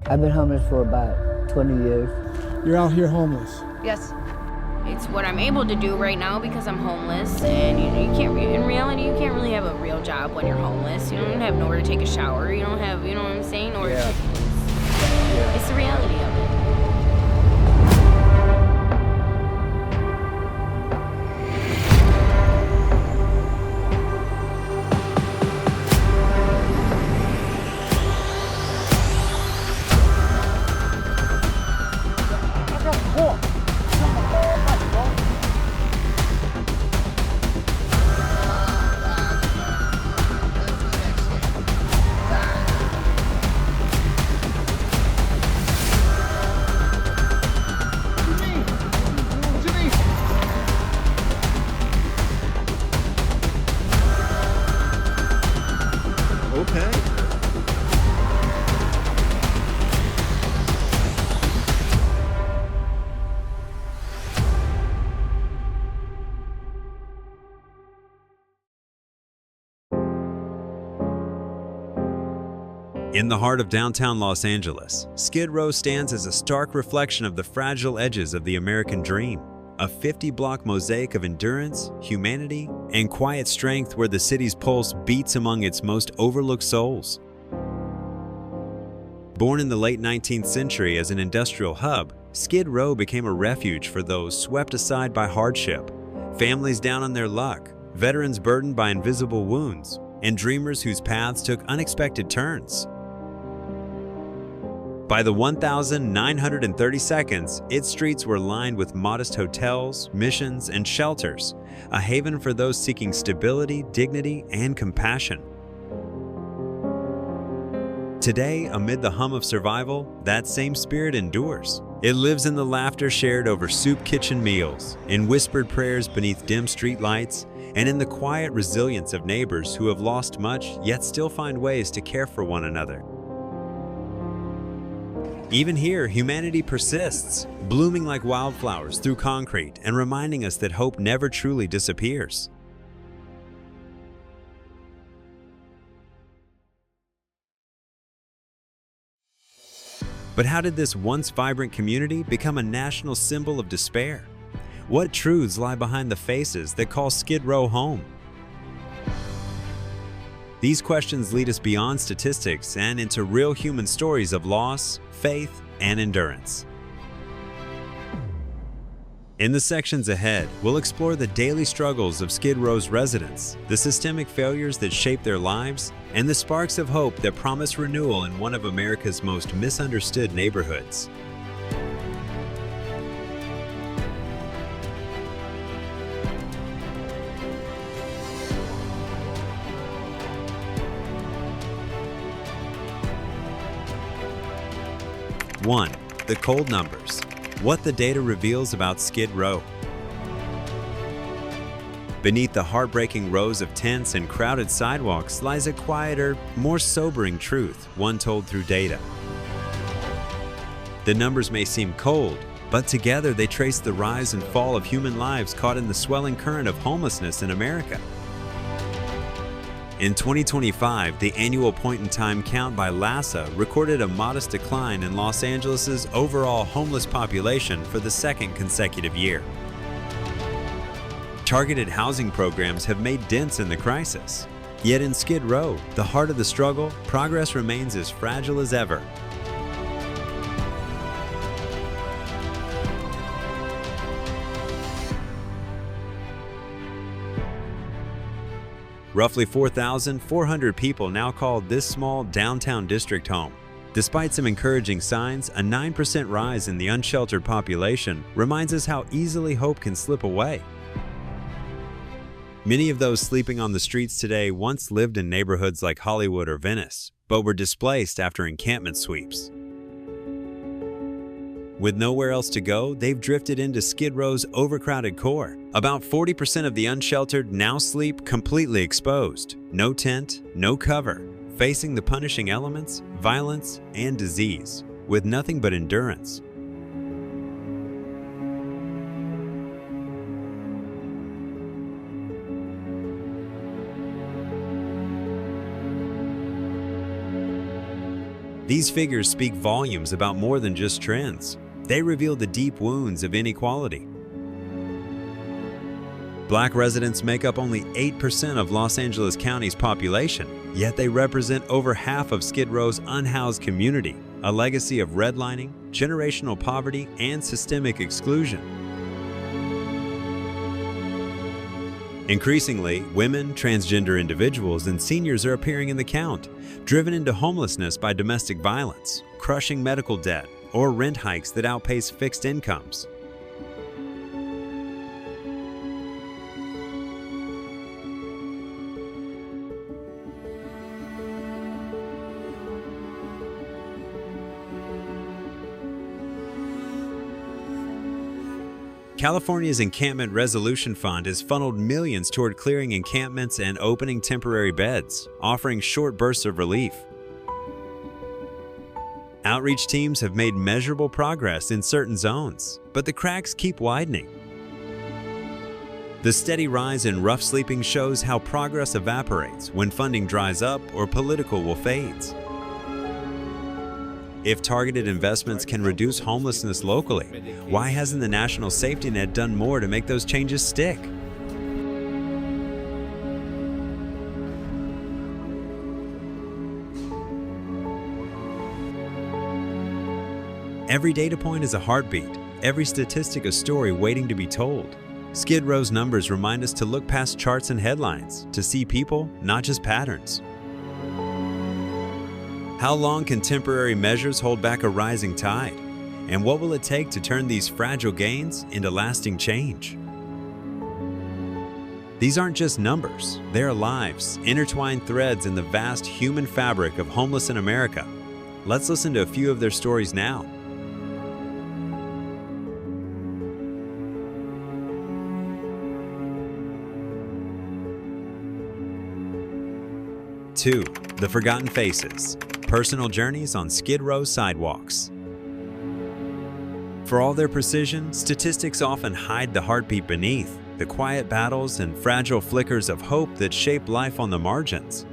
I've been homeless for about 20 years. You're out here homeless. Yes. It's what I'm able to do right now because I'm homeless, and you can't. In reality, you can't really have a real job when you're homeless. You don't have nowhere to take a shower. You don't have, you know what I'm saying? Or it's the reality of it. In the heart of downtown Los Angeles, Skid Row stands as a stark reflection of the fragile edges of the American dream, a 50-block mosaic of endurance, humanity, and quiet strength where the city's pulse beats among its most overlooked souls. Born in the late 19th century as an industrial hub, Skid Row became a refuge for those swept aside by hardship, families down on their luck, veterans burdened by invisible wounds, and dreamers whose paths took unexpected turns. By the 1,932nd, its streets were lined with modest hotels, missions, and shelters, a haven for those seeking stability, dignity, and compassion. Today, amid the hum of survival, that same spirit endures. It lives in the laughter shared over soup kitchen meals, in whispered prayers beneath dim street lights, and in the quiet resilience of neighbors who have lost much yet still find ways to care for one another. Even here, humanity persists, blooming like wildflowers through concrete and reminding us that hope never truly disappears. But how did this once vibrant community become a national symbol of despair? What truths lie behind the faces that call Skid Row home? These questions lead us beyond statistics and into real human stories of loss, faith, and endurance. In the sections ahead, we'll explore the daily struggles of Skid Row's residents, the systemic failures that shape their lives, and the sparks of hope that promise renewal in one of America's most misunderstood neighborhoods. One, the cold numbers. What the data reveals about Skid Row. Beneath the heartbreaking rows of tents and crowded sidewalks lies a quieter, more sobering truth, one told through data. The numbers may seem cold, but together they trace the rise and fall of human lives caught in the swelling current of homelessness in America. In 2025, the annual point-in-time count by LASA recorded a modest decline in Los Angeles' overall homeless population for the second consecutive year. Targeted housing programs have made dents in the crisis. Yet in Skid Row, the heart of the struggle, progress remains as fragile as ever. Roughly 4,400 people now call this small downtown district home. Despite some encouraging signs, a 9% rise in the unsheltered population reminds us how easily hope can slip away. Many of those sleeping on the streets today once lived in neighborhoods like Hollywood or Venice, but were displaced after encampment sweeps. With nowhere else to go, they've drifted into Skid Row's overcrowded core. About 40% of the unsheltered now sleep completely exposed. No tent, no cover, facing the punishing elements, violence, and disease, with nothing but endurance. These figures speak volumes about more than just trends. They reveal the deep wounds of inequality. Black residents make up only 8% of Los Angeles County's population, yet they represent over half of Skid Row's unhoused community, a legacy of redlining, generational poverty, and systemic exclusion. Increasingly, women, transgender individuals, and seniors are appearing in the count, driven into homelessness by domestic violence, crushing medical debt, or rent hikes that outpace fixed incomes. California's Encampment Resolution Fund has funneled millions toward clearing encampments and opening temporary beds, offering short bursts of relief. Outreach teams have made measurable progress in certain zones, but the cracks keep widening. The steady rise in rough sleeping shows how progress evaporates when funding dries up or political will fades. If targeted investments can reduce homelessness locally, why hasn't the national safety net done more to make those changes stick? Every data point is a heartbeat, every statistic a story waiting to be told. Skid Row's numbers remind us to look past charts and headlines, to see people, not just patterns. How long can temporary measures hold back a rising tide? And what will it take to turn these fragile gains into lasting change? These aren't just numbers, they're lives, intertwined threads in the vast human fabric of homeless in America. Let's listen to a few of their stories now. Two, The Forgotten Faces. Personal journeys on Skid Row sidewalks. For all their precision, statistics often hide the heartbeat beneath, the quiet battles and fragile flickers of hope that shape life on the margins.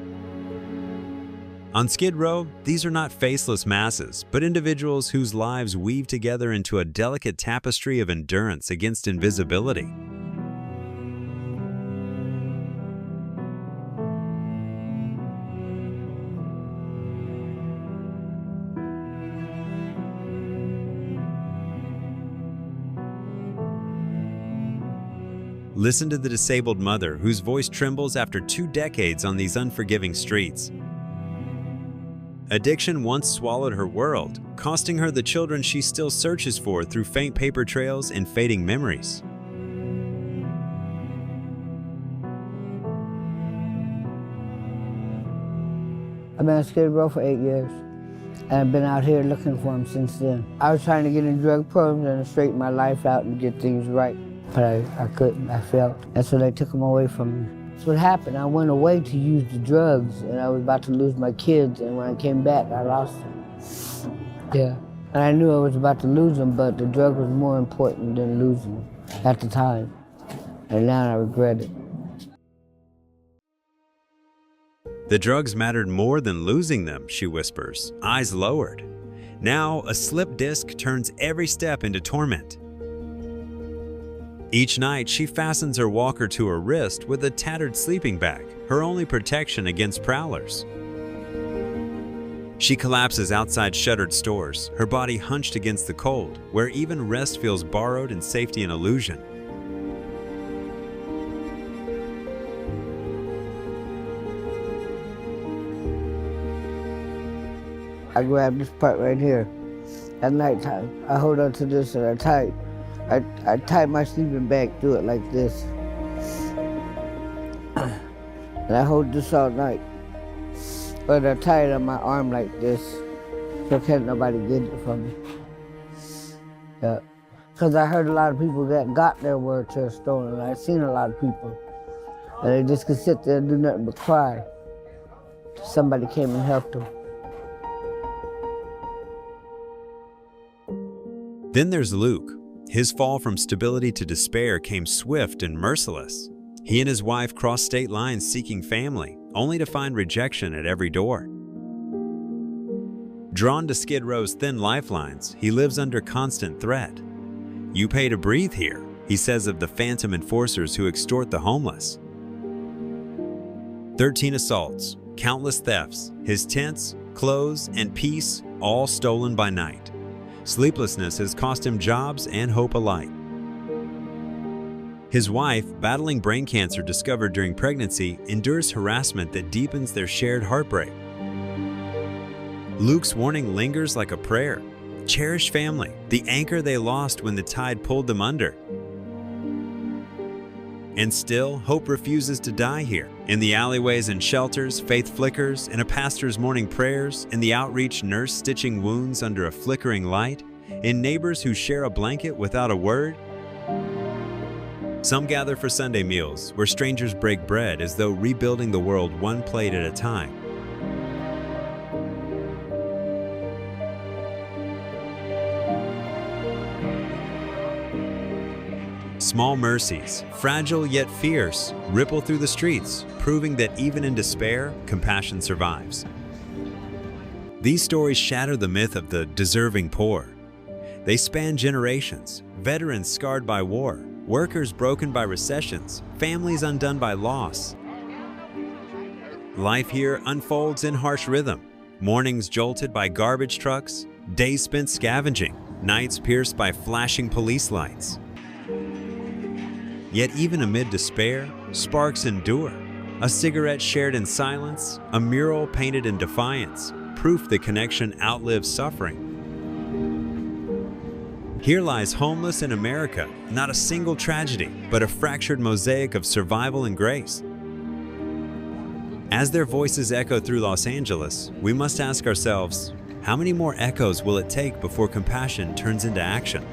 On Skid Row, these are not faceless masses, but individuals whose lives weave together into a delicate tapestry of endurance against invisibility. Listen to the disabled mother whose voice trembles after 2 decades on these unforgiving streets. Addiction once swallowed her world, costing her the children she still searches for through faint paper trails and fading memories. I've been on Skid Row for 8 years, and I've been out here looking for him since then. I was trying to get in drug programs and straighten my life out and get things right. But I couldn't, I failed. And so they took them away from me. That's what happened. I went away to use the drugs, and I was about to lose my kids, and when I came back, I lost them. Yeah. And I knew I was about to lose them, but the drug was more important than losing them at the time. And now I regret it. The drugs mattered more than losing them, she whispers, eyes lowered. Now, a slip disc turns every step into torment. Each night, she fastens her walker to her wrist with a tattered sleeping bag, her only protection against prowlers. She collapses outside shuttered stores, her body hunched against the cold, where even rest feels borrowed and safety an illusion. I grab this part right here at nighttime. I hold on to this and I tie my sleeping bag to it like this. And I hold this all night. But I tie it on my arm like this, so can't nobody get it from me. Yeah. Because I heard a lot of people that got their wheelchair stolen. I've seen a lot of people. And they just could sit there and do nothing but cry. Somebody came and helped them. Then there's Luke. His fall from stability to despair came swift and merciless. He and his wife crossed state lines seeking family, only to find rejection at every door. Drawn to Skid Row's thin lifelines, he lives under constant threat. "You pay to breathe here," he says of the phantom enforcers who extort the homeless. 13 assaults, countless thefts, his tents, clothes, and peace all stolen by night. Sleeplessness has cost him jobs and hope alike. His wife, battling brain cancer discovered during pregnancy, endures harassment that deepens their shared heartbreak. Luke's warning lingers like a prayer. Cherish family, the anchor they lost when the tide pulled them under. And still, hope refuses to die here. In the alleyways and shelters, faith flickers. In a pastor's morning prayers. In the outreach nurse stitching wounds under a flickering light. In neighbors who share a blanket without a word. Some gather for Sunday meals, where strangers break bread as though rebuilding the world one plate at a time. Small mercies, fragile yet fierce, ripple through the streets, proving that even in despair, compassion survives. These stories shatter the myth of the deserving poor. They span generations, veterans scarred by war, workers broken by recessions, families undone by loss. Life here unfolds in harsh rhythm, mornings jolted by garbage trucks, days spent scavenging, nights pierced by flashing police lights. Yet even amid despair, sparks endure. A cigarette shared in silence, a mural painted in defiance, proof the connection outlives suffering. Here lies homeless in America, not a single tragedy, but a fractured mosaic of survival and grace. As their voices echo through Los Angeles, we must ask ourselves, how many more echoes will it take before compassion turns into action?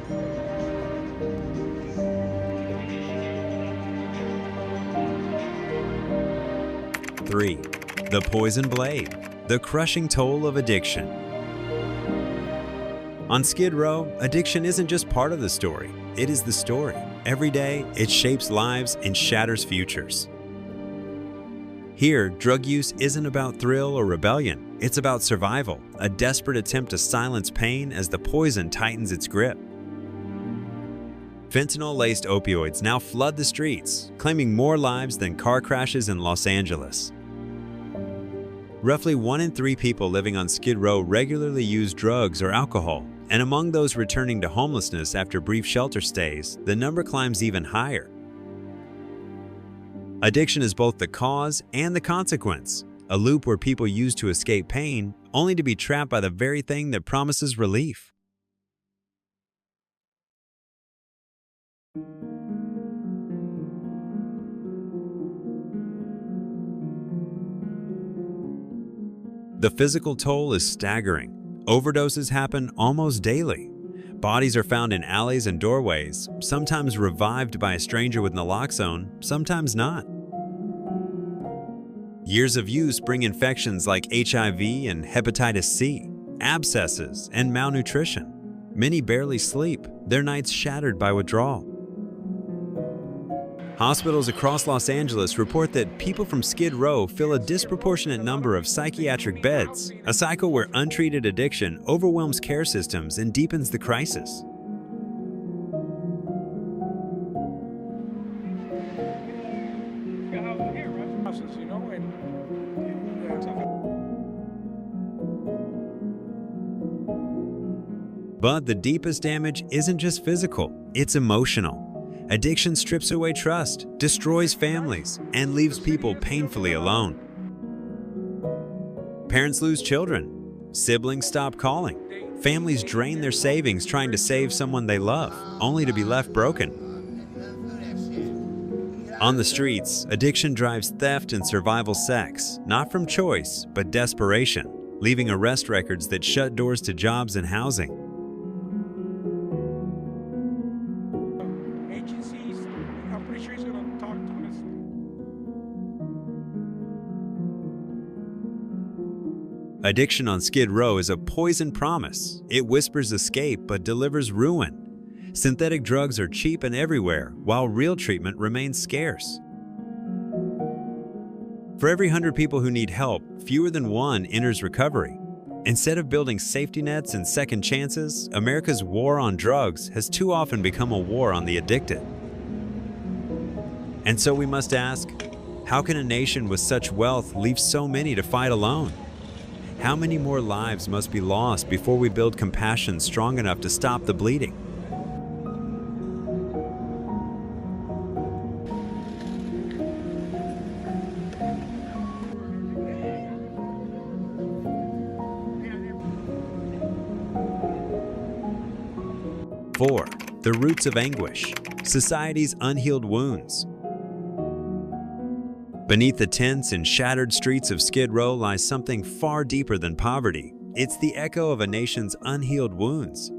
Three, the poison blade, the crushing toll of addiction. On Skid Row, addiction isn't just part of the story, it is the story. Every day, it shapes lives and shatters futures. Here, drug use isn't about thrill or rebellion, it's about survival, a desperate attempt to silence pain as the poison tightens its grip. Fentanyl-laced opioids now flood the streets, claiming more lives than car crashes in Los Angeles. Roughly 1 in 3 people living on Skid Row regularly use drugs or alcohol, and among those returning to homelessness after brief shelter stays, the number climbs even higher. Addiction is both the cause and the consequence, a loop where people use to escape pain, only to be trapped by the very thing that promises relief. The physical toll is staggering. Overdoses happen almost daily. Bodies are found in alleys and doorways, sometimes revived by a stranger with naloxone, sometimes not. Years of use bring infections like HIV and hepatitis C, abscesses, and malnutrition. Many barely sleep, their nights shattered by withdrawal. Hospitals across Los Angeles report that people from Skid Row fill a disproportionate number of psychiatric beds, a cycle where untreated addiction overwhelms care systems and deepens the crisis. But the deepest damage isn't just physical, it's emotional. Addiction strips away trust, destroys families, and leaves people painfully alone. Parents lose children. Siblings stop calling. Families drain their savings trying to save someone they love, only to be left broken. On the streets, addiction drives theft and survival sex, not from choice, but desperation, leaving arrest records that shut doors to jobs and housing. Addiction on Skid Row is a poison promise. It whispers escape but delivers ruin. Synthetic drugs are cheap and everywhere, while real treatment remains scarce. For every 100 people who need help, fewer than 1 enters recovery. Instead of building safety nets and second chances, America's war on drugs has too often become a war on the addicted. And so we must ask, how can a nation with such wealth leave so many to fight alone? How many more lives must be lost before we build compassion strong enough to stop the bleeding? Four, the roots of anguish, society's unhealed wounds. Beneath the tents and shattered streets of Skid Row lies something far deeper than poverty. It's the echo of a nation's unhealed wounds.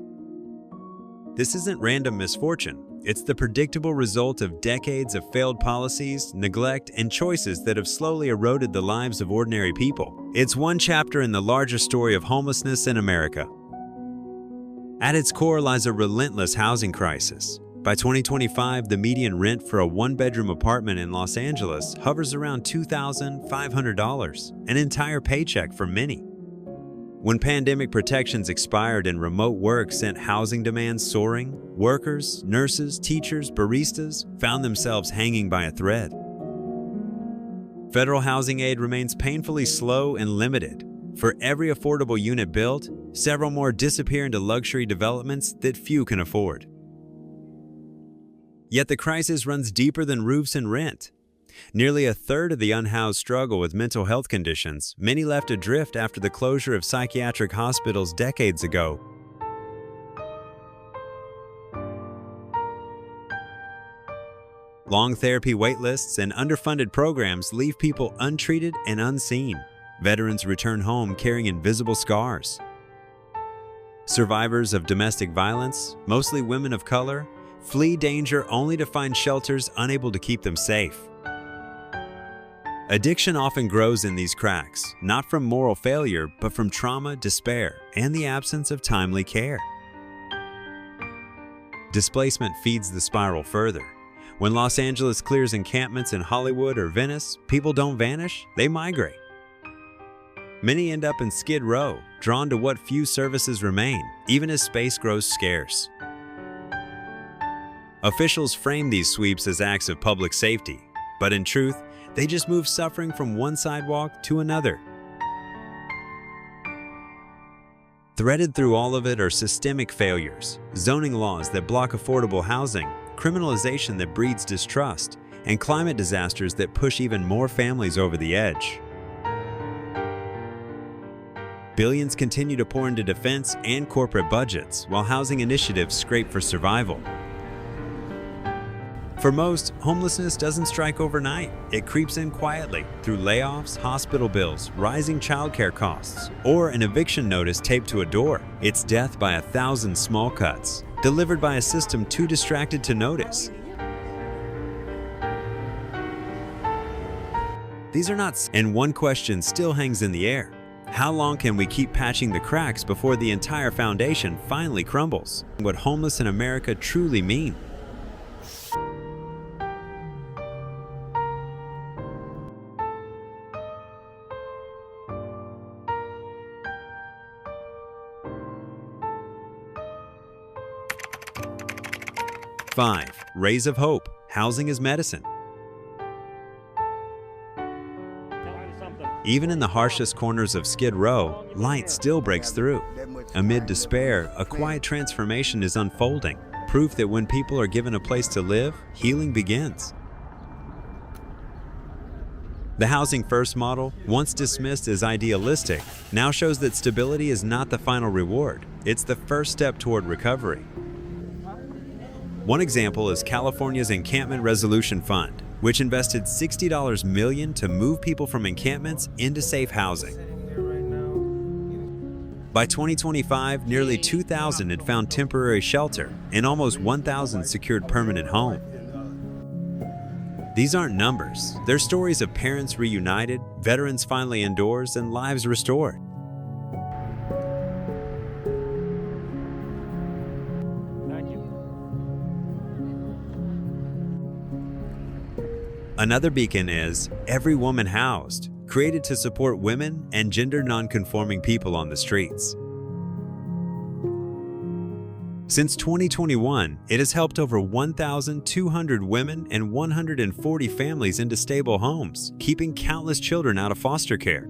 This isn't random misfortune. It's the predictable result of decades of failed policies, neglect, and choices that have slowly eroded the lives of ordinary people. It's one chapter in the larger story of homelessness in America. At its core lies a relentless housing crisis. By 2025, the median rent for a one-bedroom apartment in Los Angeles hovers around $2,500, an entire paycheck for many. When pandemic protections expired and remote work sent housing demands soaring, workers, nurses, teachers, baristas found themselves hanging by a thread. Federal housing aid remains painfully slow and limited. For every affordable unit built, several more disappear into luxury developments that few can afford. Yet the crisis runs deeper than roofs and rent. Nearly a third of the unhoused struggle with mental health conditions, many left adrift after the closure of psychiatric hospitals decades ago. Long therapy waitlists and underfunded programs leave people untreated and unseen. Veterans return home carrying invisible scars. Survivors of domestic violence, mostly women of color, flee danger only to find shelters unable to keep them safe. Addiction often grows in these cracks, not from moral failure, but from trauma, despair, and the absence of timely care. Displacement feeds the spiral further. When Los Angeles clears encampments in Hollywood or Venice, people don't vanish, they migrate. Many end up in Skid Row, drawn to what few services remain, even as space grows scarce. Officials frame these sweeps as acts of public safety, but in truth, they just move suffering from one sidewalk to another. Threaded through all of it are systemic failures, zoning laws that block affordable housing, criminalization that breeds distrust, and climate disasters that push even more families over the edge. Billions continue to pour into defense and corporate budgets, while housing initiatives scrape for survival. For most, homelessness doesn't strike overnight. It creeps in quietly through layoffs, hospital bills, rising childcare costs, or an eviction notice taped to a door. It's death by 1,000 small cuts, delivered by a system too distracted to notice. These are not, and one question still hangs in the air. How long can we keep patching the cracks before the entire foundation finally crumbles? What homeless in America truly mean? Five, rays of hope. Housing is medicine. Even in the harshest corners of Skid Row, light still breaks through. Amid despair, a quiet transformation is unfolding, proof that when people are given a place to live, healing begins. The Housing First model, once dismissed as idealistic, now shows that stability is not the final reward. It's the first step toward recovery. One example is California's Encampment Resolution Fund, which invested $60 million to move people from encampments into safe housing. By 2025, nearly 2,000 had found temporary shelter, and almost 1,000 secured permanent home. These aren't numbers. They're stories of parents reunited, veterans finally indoors, and lives restored. Another beacon is Every Woman Housed, created to support women and gender non-conforming people on the streets. Since 2021, it has helped over 1,200 women and 140 families into stable homes, keeping countless children out of foster care.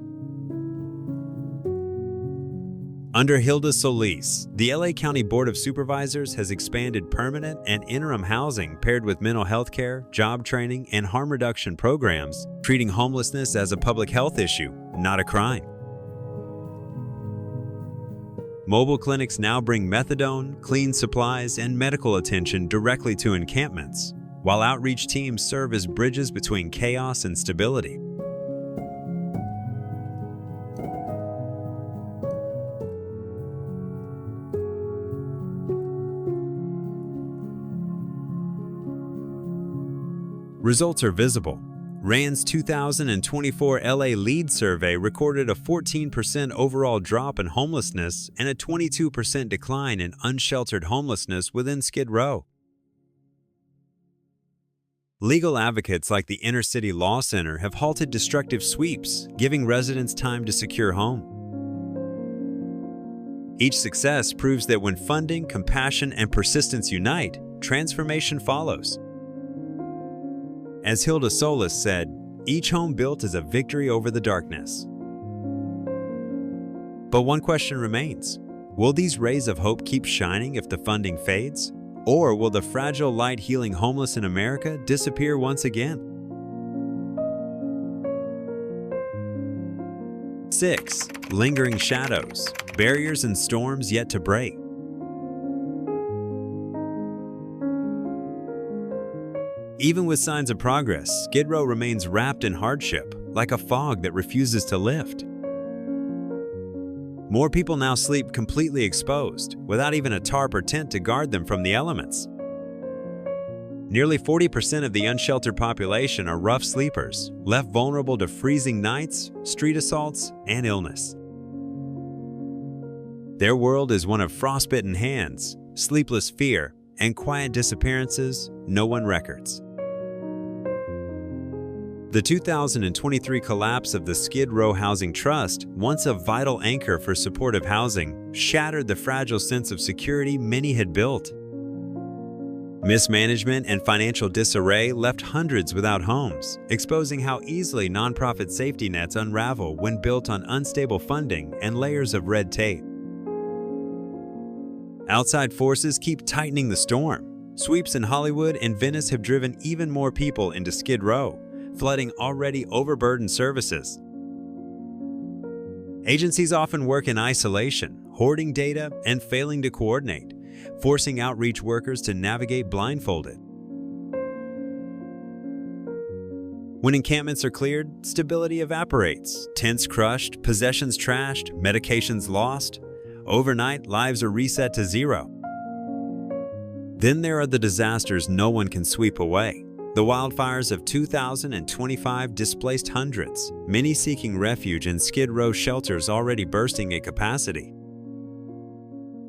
Under Hilda Solis, the LA County Board of Supervisors has expanded permanent and interim housing paired with mental health care, job training, and harm reduction programs, treating homelessness as a public health issue, not a crime. Mobile clinics now bring methadone, clean supplies, and medical attention directly to encampments, while outreach teams serve as bridges between chaos and stability. Results are visible. RAND's 2024 LA LEAD survey recorded a 14% overall drop in homelessness and a 22% decline in unsheltered homelessness within Skid Row. Legal advocates like the Inner City Law Center have halted destructive sweeps, giving residents time to secure home. Each success proves that when funding, compassion, and persistence unite, transformation follows. As Hilda Solis said, each home built is a victory over the darkness. But one question remains. Will these rays of hope keep shining if the funding fades? Or will the fragile light healing homeless in America disappear once again? 6. Lingering shadows, barriers and storms yet to break. Even with signs of progress, Skid Row remains wrapped in hardship, like a fog that refuses to lift. More people now sleep completely exposed, without even a tarp or tent to guard them from the elements. Nearly 40% of the unsheltered population are rough sleepers, left vulnerable to freezing nights, street assaults, and illness. Their world is one of frostbitten hands, sleepless fear, and quiet disappearances no one records. The 2023 collapse of the Skid Row Housing Trust, once a vital anchor for supportive housing, shattered the fragile sense of security many had built. Mismanagement and financial disarray left hundreds without homes, exposing how easily nonprofit safety nets unravel when built on unstable funding and layers of red tape. Outside forces keep tightening the storm. Sweeps in Hollywood and Venice have driven even more people into Skid Row, flooding already overburdened services. Agencies often work in isolation, hoarding data and failing to coordinate, forcing outreach workers to navigate blindfolded. When encampments are cleared, stability evaporates, tents crushed, possessions trashed, medications lost. Overnight, lives are reset to zero. Then there are the disasters no one can sweep away. The wildfires of 2025 displaced hundreds, many seeking refuge in Skid Row shelters already bursting at capacity.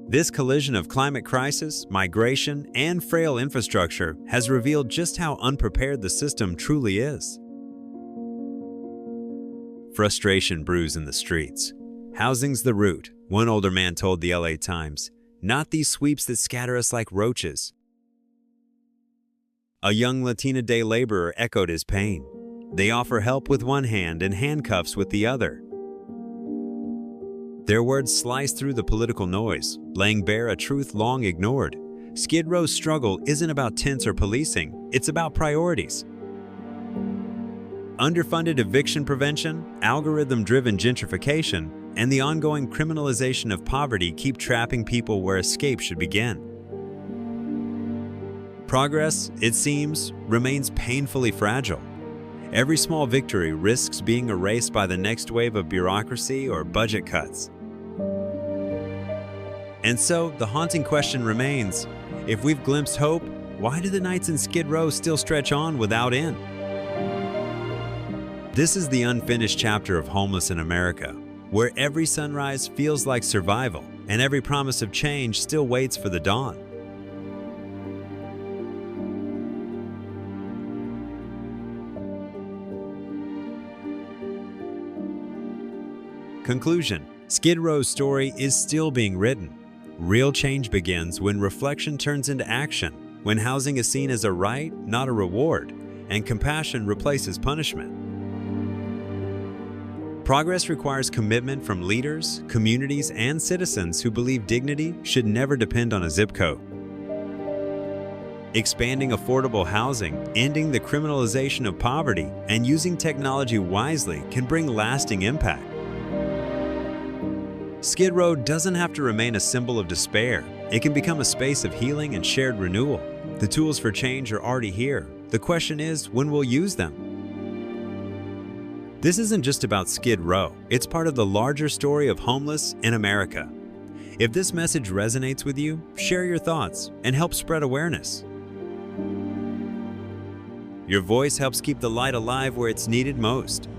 This collision of climate crisis, migration, and frail infrastructure has revealed just how unprepared the system truly is. Frustration brews in the streets. Housing's the root, one older man told the LA Times, not these sweeps that scatter us like roaches. A young Latina day laborer echoed his pain. They offer help with one hand and handcuffs with the other. Their words slice through the political noise, laying bare a truth long ignored. Skid Row's struggle isn't about tents or policing, it's about priorities. Underfunded eviction prevention, algorithm-driven gentrification, and the ongoing criminalization of poverty keep trapping people where escape should begin. Progress, it seems, remains painfully fragile. Every small victory risks being erased by the next wave of bureaucracy or budget cuts. And so, the haunting question remains, if we've glimpsed hope, why do the nights in Skid Row still stretch on without end? This is the unfinished chapter of Homeless in America, where every sunrise feels like survival, and every promise of change still waits for the dawn. Conclusion: Skid Row's story is still being written. Real change begins when reflection turns into action, when housing is seen as a right, not a reward, and compassion replaces punishment. Progress requires commitment from leaders, communities, and citizens who believe dignity should never depend on a zip code. Expanding affordable housing, ending the criminalization of poverty, and using technology wisely can bring lasting impact. Skid Row doesn't have to remain a symbol of despair. It can become a space of healing and shared renewal. The tools for change are already here. The question is, when we'll use them? This isn't just about Skid Row. It's part of the larger story of homeless in America. If this message resonates with you, share your thoughts and help spread awareness. Your voice helps keep the light alive where it's needed most.